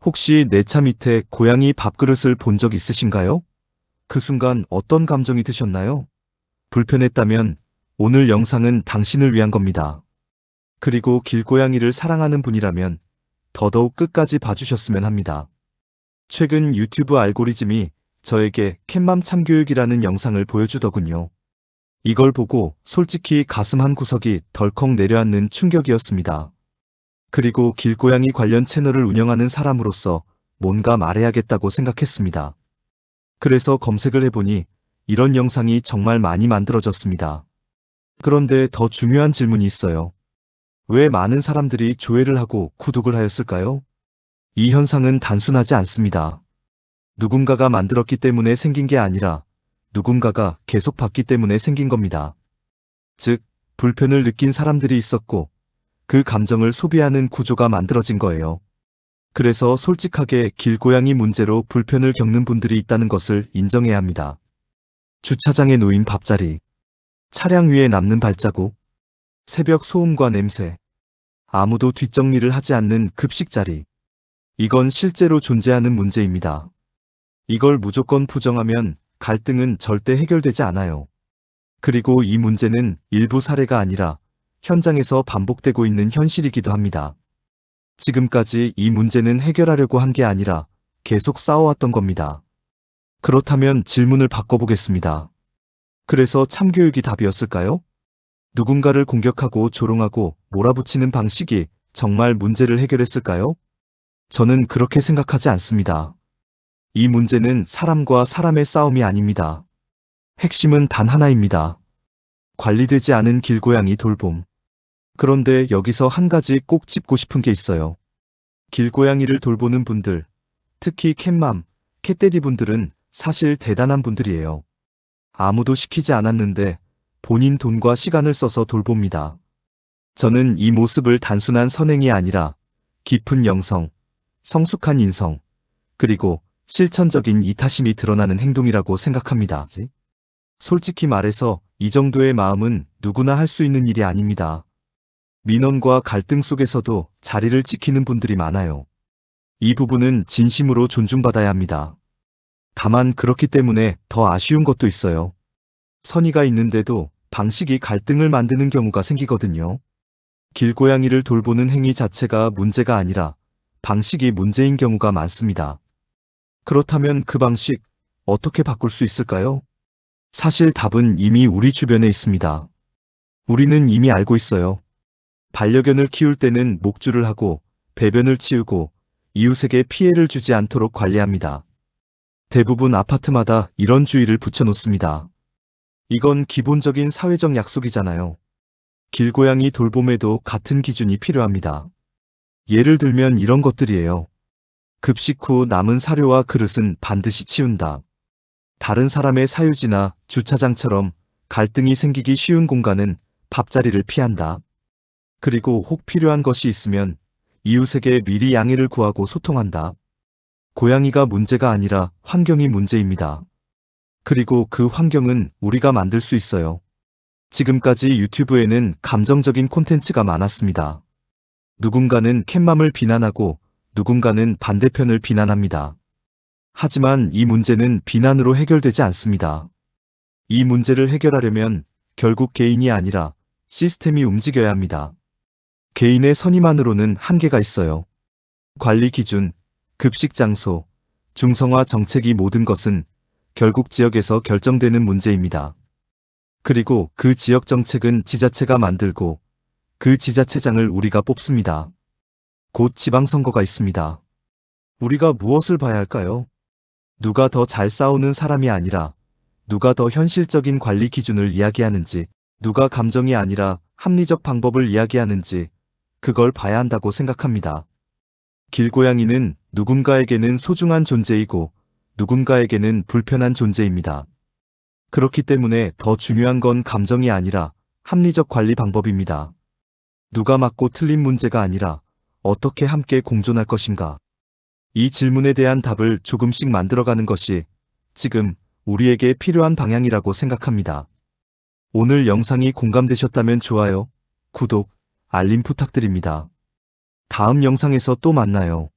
혹시 내 차 밑에 고양이 밥그릇을 본 적 있으신가요? 그 순간 어떤 감정이 드셨나요? 불편했다면 오늘 영상은 당신을 위한 겁니다. 그리고 길고양이를 사랑하는 분이라면 더더욱 끝까지 봐주셨으면 합니다. 최근 유튜브 알고리즘이 저에게 캣맘 참교육이라는 영상을 보여주더군요. 이걸 보고 솔직히 가슴 한 구석이 덜컥 내려앉는 충격이었습니다. 그리고 길고양이 관련 채널을 운영하는 사람으로서 뭔가 말해야겠다고 생각했습니다. 그래서 검색을 해보니 이런 영상이 정말 많이 만들어졌습니다. 그런데 더 중요한 질문이 있어요. 왜 많은 사람들이 조회를 하고 구독을 하였을까요? 이 현상은 단순하지 않습니다. 누군가가 만들었기 때문에 생긴 게 아니라 누군가가 계속 봤기 때문에 생긴 겁니다. 즉, 불편을 느낀 사람들이 있었고 그 감정을 소비하는 구조가 만들어진 거예요. 그래서 솔직하게 길고양이 문제로 불편을 겪는 분들이 있다는 것을 인정해야 합니다. 주차장에 놓인 밥자리, 차량 위에 남는 발자국, 새벽 소음과 냄새, 아무도 뒷정리를 하지 않는 급식자리. 이건 실제로 존재하는 문제입니다. 이걸 무조건 부정하면 갈등은 절대 해결되지 않아요. 그리고 이 문제는 일부 사례가 아니라 현장에서 반복되고 있는 현실이기도 합니다. 지금까지 이 문제는 해결하려고 한 게 아니라 계속 싸워왔던 겁니다. 그렇다면 질문을 바꿔보겠습니다. 그래서 참교육이 답이었을까요? 누군가를 공격하고 조롱하고 몰아붙이는 방식이 정말 문제를 해결했을까요? 저는 그렇게 생각하지 않습니다. 이 문제는 사람과 사람의 싸움이 아닙니다. 핵심은 단 하나입니다. 관리되지 않은 길고양이 돌봄. 그런데 여기서 한 가지 꼭 짚고 싶은 게 있어요. 길고양이를 돌보는 분들, 특히 캣맘, 캣데디 분들은 사실 대단한 분들이에요. 아무도 시키지 않았는데 본인 돈과 시간을 써서 돌봅니다. 저는 이 모습을 단순한 선행이 아니라 깊은 영성, 성숙한 인성, 그리고 실천적인 이타심이 드러나는 행동이라고 생각합니다. 솔직히 말해서 이 정도의 마음은 누구나 할 수 있는 일이 아닙니다. 민원과 갈등 속에서도 자리를 지키는 분들이 많아요. 이 부분은 진심으로 존중받아야 합니다. 다만 그렇기 때문에 더 아쉬운 것도 있어요. 선의가 있는데도 방식이 갈등을 만드는 경우가 생기거든요. 길고양이를 돌보는 행위 자체가 문제가 아니라 방식이 문제인 경우가 많습니다. 그렇다면 그 방식 어떻게 바꿀 수 있을까요? 사실 답은 이미 우리 주변에 있습니다. 우리는 이미 알고 있어요. 반려견을 키울 때는 목줄을 하고 배변을 치우고 이웃에게 피해를 주지 않도록 관리합니다. 대부분 아파트마다 이런 주의를 붙여놓습니다. 이건 기본적인 사회적 약속이잖아요. 길고양이 돌봄에도 같은 기준이 필요합니다. 예를 들면 이런 것들이에요. 급식 후 남은 사료와 그릇은 반드시 치운다. 다른 사람의 사유지나 주차장처럼 갈등이 생기기 쉬운 공간은 밥자리를 피한다. 그리고 혹 필요한 것이 있으면 이웃에게 미리 양해를 구하고 소통한다. 고양이가 문제가 아니라 환경이 문제입니다. 그리고 그 환경은 우리가 만들 수 있어요. 지금까지 유튜브에는 감정적인 콘텐츠가 많았습니다. 누군가는 캣맘을 비난하고 누군가는 반대편을 비난합니다. 하지만 이 문제는 비난으로 해결되지 않습니다. 이 문제를 해결하려면 결국 개인이 아니라 시스템이 움직여야 합니다. 개인의 선의만으로는 한계가 있어요. 관리 기준, 급식 장소, 중성화 정책이 모든 것은 결국 지역에서 결정되는 문제입니다. 그리고 그 지역 정책은 지자체가 만들고 그 지자체장을 우리가 뽑습니다. 곧 지방선거가 있습니다. 우리가 무엇을 봐야 할까요? 누가 더 잘 싸우는 사람이 아니라 누가 더 현실적인 관리 기준을 이야기하는지, 누가 감정이 아니라 합리적 방법을 이야기하는지 그걸 봐야 한다고 생각합니다. 길고양이는 누군가에게는 소중한 존재이고 누군가에게는 불편한 존재입니다. 그렇기 때문에 더 중요한 건 감정이 아니라 합리적 관리 방법입니다. 누가 맞고 틀린 문제가 아니라 어떻게 함께 공존할 것인가. 이 질문에 대한 답을 조금씩 만들어가는 것이 지금 우리에게 필요한 방향이라고 생각합니다. 오늘 영상이 공감되셨다면 좋아요, 구독, 알림 부탁드립니다. 다음 영상에서 또 만나요.